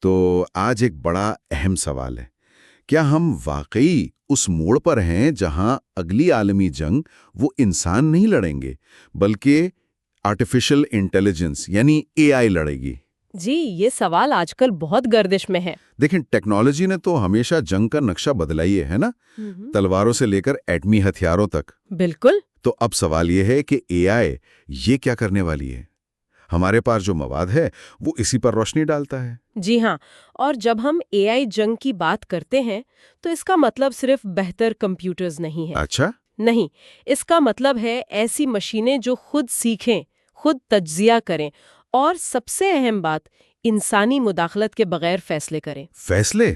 تو آج ایک بڑا اہم سوال ہے، کیا ہم واقعی اس موڑ پر ہیں جہاں اگلی عالمی جنگ وہ انسان نہیں لڑیں گے بلکہ آرٹیفیشل انٹیلیجنس یعنی اے آئی لڑے گی؟ جی، یہ سوال آج کل بہت گردش میں ہے۔ دیکھیں، ٹیکنالوجی نے تو ہمیشہ جنگ کا نقشہ بدلا ہی ہے نا، تلواروں سے لے کر ایٹمی ہتھیاروں تک۔ بالکل۔ تو اب سوال یہ ہے کہ اے آئی یہ کیا کرنے والی ہے؟ ہمارے پاس جو مواد ہے وہ اسی پر روشنی ڈالتا ہے۔ جی ہاں، اور جب ہم اے آئی جنگ کی بات کرتے ہیں تو اس کا مطلب صرف بہتر کمپیوٹرز نہیں ہے۔ اچھا؟ نہیں، اس کا مطلب ہے ایسی مشینیں جو خود سیکھیں، خود تجزیہ کریں اور سب سے اہم بات، انسانی مداخلت کے بغیر فیصلے کریں۔ فیصلے؟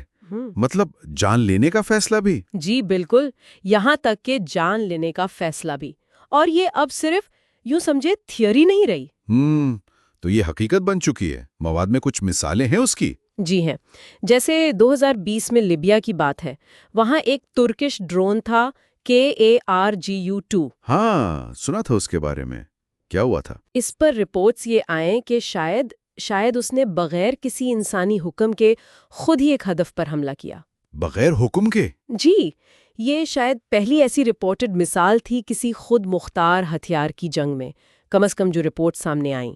مطلب جان لینے کا فیصلہ بھی؟ جی بالکل، یہاں تک کہ جان لینے کا فیصلہ بھی۔ اور یہ اب صرف یوں سمجھے تھیوری نہیں رہی۔ تو یہ حقیقت بن چکی ہے۔ مواد میں کچھ مثالیں ہیں اس کی؟ جی ہیں، جیسے 2020 میں لیبیا کی بات ہے، وہاں ایک ترکش ڈرون تھا KARGU-2۔ ہاں، سنا تھا اس کے بارے میں۔ کیا ہوا تھا؟ اس پر رپورٹس یہ آئیں کہ شاید اس نے بغیر کسی انسانی حکم کے خود ہی ایک ہدف پر حملہ کیا۔ بغیر حکم کے؟ جی، یہ شاید پہلی ایسی رپورٹڈ مثال تھی کسی خود مختار ہتھیار کی جنگ میں، کم از کم جو رپورٹ سامنے آئیں۔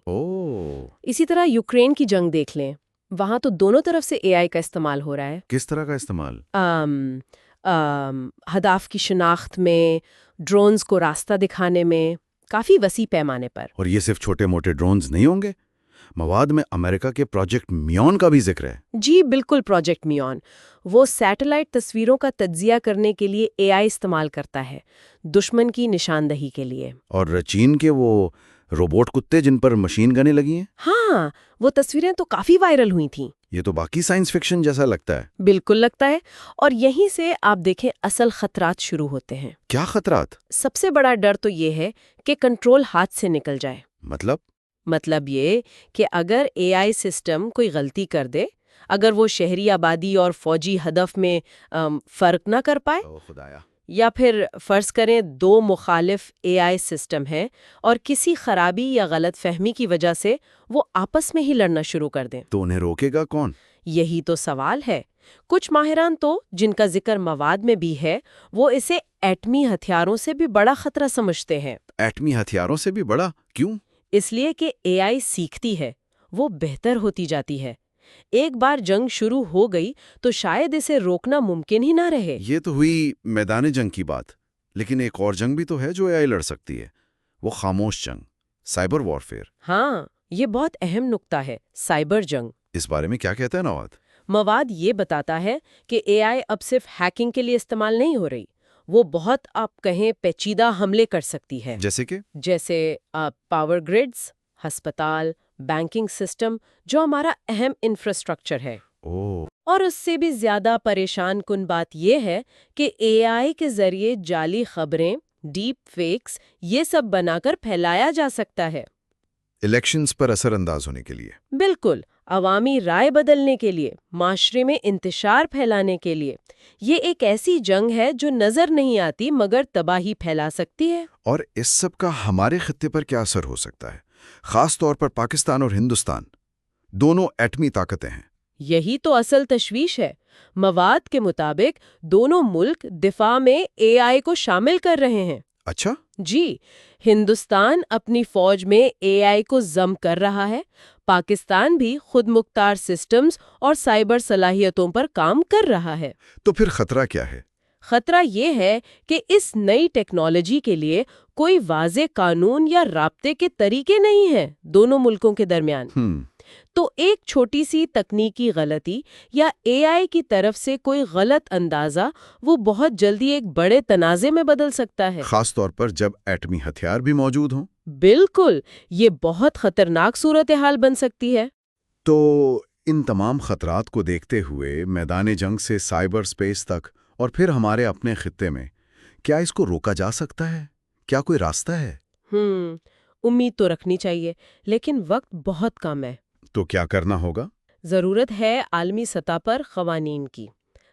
اسی طرح یوکرین کی جنگ دیکھ لیں، وہاں تو دونوں طرف سے اے آئی کا استعمال ہو رہا ہے۔ کس طرح کا استعمال؟ ہدف کی شناخت میں، ڈرونز کو راستہ دکھانے میں، کافی وسیع پیمانے پر۔ اور یہ صرف چھوٹے موٹے ڈرونز نہیں ہوں گے؟ مواد میں امریکہ کے پروجیکٹ میون کا بھی ذکر ہے۔ جی بالکل، پروجیکٹ میون وہ سیٹلائٹ تصویروں کا تجزیہ کرنے کے لیے اے آئی استعمال کرتا ہے، دشمن کی نشاندہی کے لیے۔ اور چین کے وہ روبوٹ کتے جن پر مشین گنیں لگی ہیں؟ ہاں، وہ تصویریں تو کافی وائرل ہوئی تھیں۔ یہ تو باقی سائنس فکشن جیسا لگتا ہے۔ بالکل لگتا ہے، اور یہیں سے آپ دیکھیں اصل خطرات شروع ہوتے ہیں۔ کیا خطرات؟ سب سے بڑا ڈر تو یہ ہے کہ کنٹرول ہاتھ سے نکل جائے۔ مطلب یہ کہ اگر اے آئی سسٹم کوئی غلطی کر دے، اگر وہ شہری آبادی اور فوجی ہدف میں فرق نہ کر پائے، خدایا، یا پھر فرض کریں دو مخالف اے آئی سسٹم ہیں اور کسی خرابی یا غلط فہمی کی وجہ سے وہ آپس میں ہی لڑنا شروع کر دیں، تو انہیں روکے گا کون؟ یہی تو سوال ہے۔ کچھ ماہران تو، جن کا ذکر مواد میں بھی ہے، وہ اسے ایٹمی ہتھیاروں سے بھی بڑا خطرہ سمجھتے ہیں۔ ایٹمی ہتھیاروں سے بھی بڑا؟ کیوں؟ اس لیے کہ اے آئی سیکھتی ہے، وہ بہتر ہوتی جاتی ہے۔ ایک بار جنگ شروع ہو گئی تو شاید اسے روکنا ممکن ہی نہ رہے۔ یہ تو ہوئی میدان جنگ کی بات، لیکن ایک اور جنگ بھی تو ہے جو اے آئی لڑ سکتی ہے، وہ خاموش جنگ، سائبر وارفیئر۔ ہاں، یہ بہت اہم نکتہ ہے، سائبر جنگ۔ اس بارے میں کیا کہتا ہے نواد؟ مواد یہ بتاتا ہے کہ اے آئی اب صرف ہیکنگ کے لیے استعمال نہیں ہو رہی، وہ بہت آپ کہیں پیچیدہ حملے کر سکتی ہے۔ جیسے پاور گریڈز، ہسپتال، بینکنگ سسٹم، جو ہمارا اہم انفراسٹرکچر ہے۔ اور اس سے بھی زیادہ پریشان کن بات یہ ہے کہ اے آئی کے ذریعے جعلی خبریں، ڈیپ فیکس، یہ سب بنا کر پھیلایا جا سکتا ہے۔ الیکشنز پر اثر انداز ہونے کے لیے؟ بالکل، عوامی رائے بدلنے کے لیے، معاشرے میں انتشار پھیلانے کے لیے۔ یہ ایک ایسی جنگ ہے جو نظر نہیں آتی مگر تباہی پھیلا سکتی ہے۔ اور اس سب کا ہمارے خطے پر کیا اثر ہو سکتا ہے؟ خاص طور پر پاکستان اور ہندوستان دونوں ایٹمی طاقتیں ہیں۔ یہی تو اصل تشویش ہے۔ مواد کے مطابق دونوں ملک دفاع میں اے آئی کو شامل کر رہے ہیں۔ اچھا؟ جی، ہندوستان اپنی فوج میں اے آئی کو ضم کر رہا ہے، پاکستان بھی خود مختار سسٹمز اور سائبر صلاحیتوں پر کام کر رہا ہے۔ تو پھر خطرہ کیا ہے؟ خطرہ یہ ہے کہ اس نئی ٹیکنالوجی کے لیے کوئی واضح قانون یا رابطے کے طریقے نہیں ہیں دونوں ملکوں کے درمیان۔ تو ایک چھوٹی سی تکنیکی غلطی یا اے آئی کی طرف سے کوئی غلط اندازہ وہ بہت جلدی ایک بڑے تنازع میں بدل سکتا ہے، خاص طور پر جب ایٹمی ہتھیار بھی موجود ہوں۔ بالکل، یہ بہت خطرناک صورتحال بن سکتی ہے۔ تو ان تمام خطرات کو دیکھتے ہوئے میدان جنگ سے سائبر سپیس تک اور پھر ہمارے اپنے خطے میں، کیا اس کو روکا جا سکتا ہے؟ کیا کوئی راستہ ہے؟ امید تو رکھنی چاہیے، لیکن وقت بہت کم ہے۔ تو کیا کرنا ہوگا؟ ضرورت ہے عالمی سطح پر قوانین کی،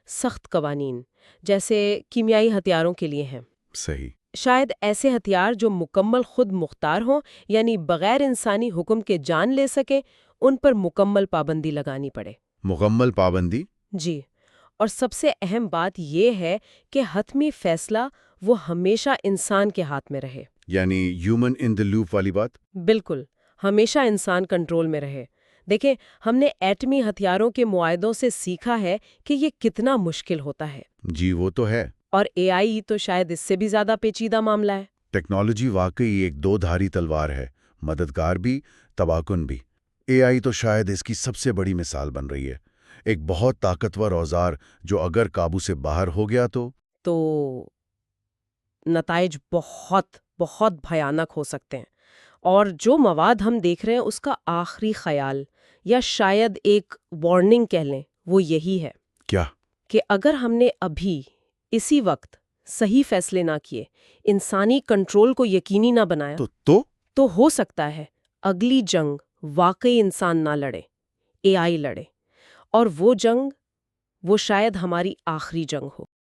سخت قوانین، جیسے کیمیائی ہتھیاروں کے لیے ہیں۔ صحیح۔ شاید ایسے ہتھیار جو مکمل خود مختار ہوں، یعنی بغیر انسانی حکم کے جان لے سکیں، ان پر مکمل پابندی لگانی پڑے۔ مکمل پابندی؟ جی، اور سب سے اہم بات یہ ہے کہ حتمی فیصلہ وہ ہمیشہ انسان کے ہاتھ میں رہے۔ یعنی ہیومن ان دی لوپ والی بات؟ بالکل، ہمیشہ انسان کنٹرول میں رہے۔ دیکھیں، ہم نے ایٹمی ہتھیاروں کے معاہدوں سے سیکھا ہے کہ یہ کتنا مشکل ہوتا ہے۔ جی وہ تو ہے۔ اور اے آئی تو شاید اس سے بھی زیادہ پیچیدہ معاملہ ہے۔ ٹیکنالوجی واقعی ایک دو دھاری تلوار ہے، مددگار بھی، تباہ کن بھی۔ اے آئی تو شاید اس کی سب سے بڑی مثال بن رہی ہے، ایک بہت طاقتور اوزار جو اگر قابو سے باہر ہو گیا تو نتائج بہت بہت بھیانک ہو سکتے ہیں۔ اور جو مواد ہم دیکھ رہے ہیں اس کا آخری خیال یا شاید ایک وارننگ کہہ لیں، وہ یہی ہے کیا کہ اگر ہم نے ابھی اسی وقت صحیح فیصلے نہ کیے، انسانی کنٹرول کو یقینی نہ بنایا تو ہو سکتا ہے اگلی جنگ واقعی انسان نہ لڑے، اے آئی لڑے، اور وہ جنگ وہ شاید ہماری آخری جنگ ہو۔